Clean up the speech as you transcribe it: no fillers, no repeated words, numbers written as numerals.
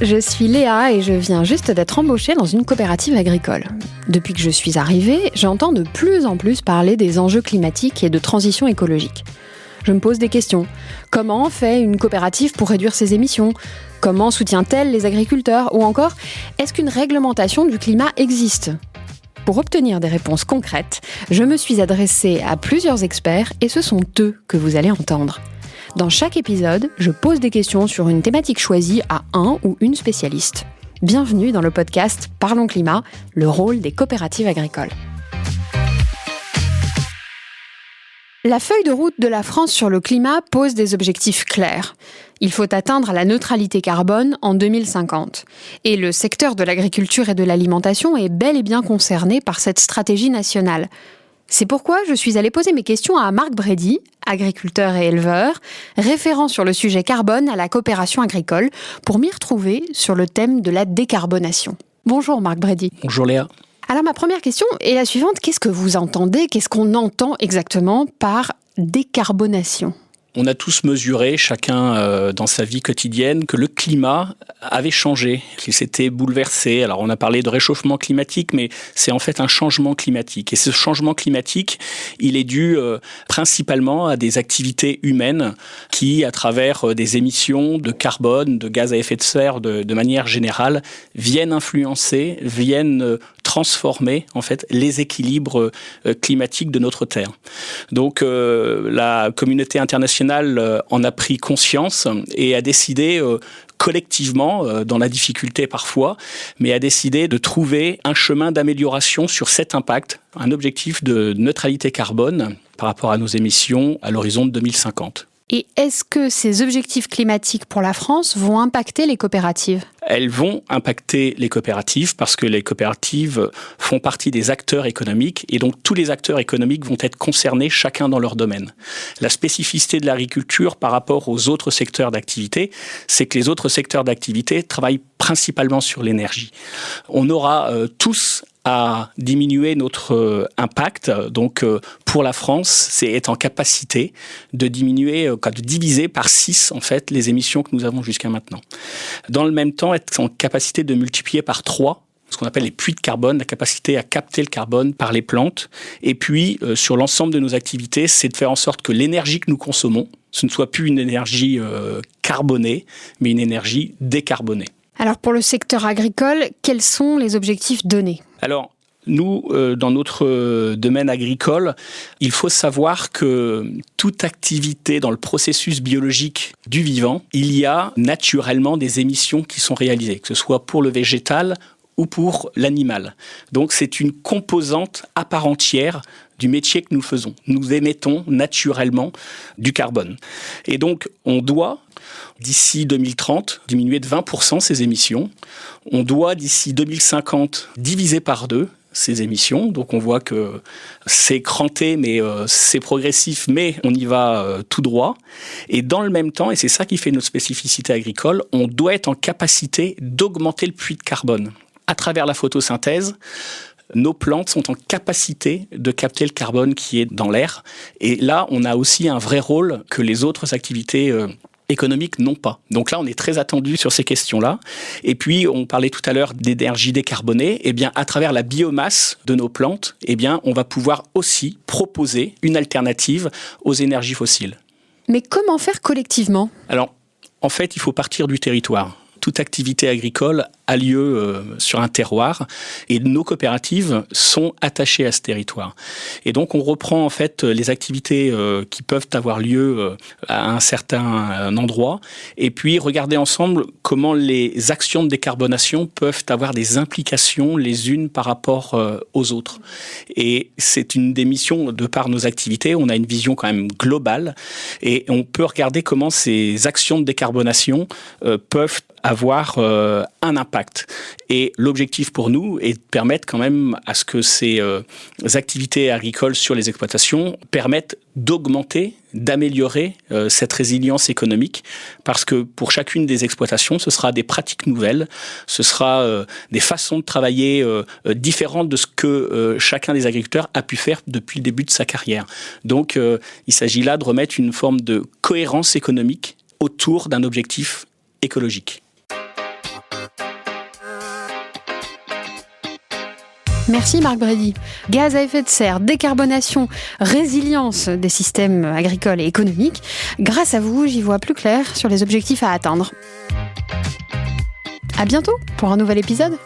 Je suis Léa et je viens juste d'être embauchée dans une coopérative agricole. Depuis que je suis arrivée, j'entends de plus en plus parler des enjeux climatiques et de transition écologique. Je me pose des questions. Comment fait une coopérative pour réduire ses émissions ? Comment soutient-elle les agriculteurs ? Ou encore, est-ce qu'une réglementation du climat existe ? Pour obtenir des réponses concrètes, je me suis adressée à plusieurs experts et ce sont eux que vous allez entendre. Dans chaque épisode, je pose des questions sur une thématique choisie à un ou une spécialiste. Bienvenue dans le podcast Parlons Climat, le rôle des coopératives agricoles. La feuille de route de la France sur le climat pose des objectifs clairs. Il faut atteindre la neutralité carbone en 2050. Et le secteur de l'agriculture et de l'alimentation est bel et bien concerné par cette stratégie nationale. C'est pourquoi je suis allée poser mes questions à Marc Brady, agriculteur et éleveur, référent sur le sujet carbone à la coopération agricole, pour m'y retrouver sur le thème de la décarbonation. Bonjour Marc Brady. Bonjour Léa. Alors ma première question est la suivante. Qu'est-ce que vous entendez, qu'est-ce qu'on entend exactement par décarbonation ? On a tous mesuré, chacun dans sa vie quotidienne, que le climat avait changé, qu'il s'était bouleversé. Alors on a parlé de réchauffement climatique, mais c'est en fait un changement climatique. Et ce changement climatique, il est dû principalement à des activités humaines qui, à travers des émissions de carbone, de gaz à effet de serre de manière générale, viennent influencer, viennent transformer en fait les équilibres climatiques de notre Terre. Donc la communauté internationale en a pris conscience et a décidé collectivement, dans la difficulté parfois, mais a décidé de trouver un chemin d'amélioration sur cet impact, un objectif de neutralité carbone par rapport à nos émissions à l'horizon de 2050. Et est-ce que ces objectifs climatiques pour la France vont impacter les coopératives ? Elles vont impacter les coopératives parce que les coopératives font partie des acteurs économiques et donc tous les acteurs économiques vont être concernés chacun dans leur domaine. La spécificité de l'agriculture par rapport aux autres secteurs d'activité, c'est que les autres secteurs d'activité travaillent principalement sur l'énergie. On aura tous à diminuer notre impact. Donc, pour la France, c'est être en capacité de diminuer, de diviser par 6, en fait, les émissions que nous avons jusqu'à maintenant. Dans le même temps, être en capacité de multiplier par 3 ce qu'on appelle les puits de carbone, la capacité à capter le carbone par les plantes. Et puis, sur l'ensemble de nos activités, c'est de faire en sorte que l'énergie que nous consommons, ce ne soit plus une énergie carbonée, mais une énergie décarbonée. Alors, pour le secteur agricole, quels sont les objectifs donnés ? Alors, nous, dans notre domaine agricole, il faut savoir que toute activité dans le processus biologique du vivant, il y a naturellement des émissions qui sont réalisées, que ce soit pour le végétal ou pour l'animal. Donc, c'est une composante à part entière du métier que nous faisons. Nous émettons naturellement du carbone. Et donc, on doit, d'ici 2030, diminuer de 20% ces émissions. On doit, d'ici 2050, diviser par 2 ces émissions. Donc, on voit que c'est cranté, mais c'est progressif, mais on y va tout droit. Et dans le même temps, et c'est ça qui fait notre spécificité agricole, on doit être en capacité d'augmenter le puits de carbone. À travers la photosynthèse, nos plantes sont en capacité de capter le carbone qui est dans l'air. Et là, on a aussi un vrai rôle que les autres activités économiques n'ont pas. Donc là, on est très attendu sur ces questions-là. Et puis, on parlait tout à l'heure d'énergie décarbonée. Eh bien, à travers la biomasse de nos plantes, eh bien, on va pouvoir aussi proposer une alternative aux énergies fossiles. Mais comment faire collectivement ? Alors, en fait, il faut partir du territoire. Toute activité agricole a lieu sur un terroir et nos coopératives sont attachées à ce territoire. Et donc, on reprend en fait les activités qui peuvent avoir lieu à un certain endroit et puis regarder ensemble comment les actions de décarbonation peuvent avoir des implications les unes par rapport aux autres. Et c'est une des missions de par nos activités. On a une vision quand même globale et on peut regarder comment ces actions de décarbonation peuvent avoir un impact. Et l'objectif pour nous est de permettre quand même à ce que ces activités agricoles sur les exploitations permettent d'augmenter, d'améliorer cette résilience économique parce que pour chacune des exploitations, ce sera des pratiques nouvelles, ce sera des façons de travailler différentes de ce que chacun des agriculteurs a pu faire depuis le début de sa carrière. Donc, il s'agit là de remettre une forme de cohérence économique autour d'un objectif écologique. Merci Marc Brédy. Gaz à effet de serre, décarbonation, résilience des systèmes agricoles et économiques. Grâce à vous, j'y vois plus clair sur les objectifs à atteindre. À bientôt pour un nouvel épisode.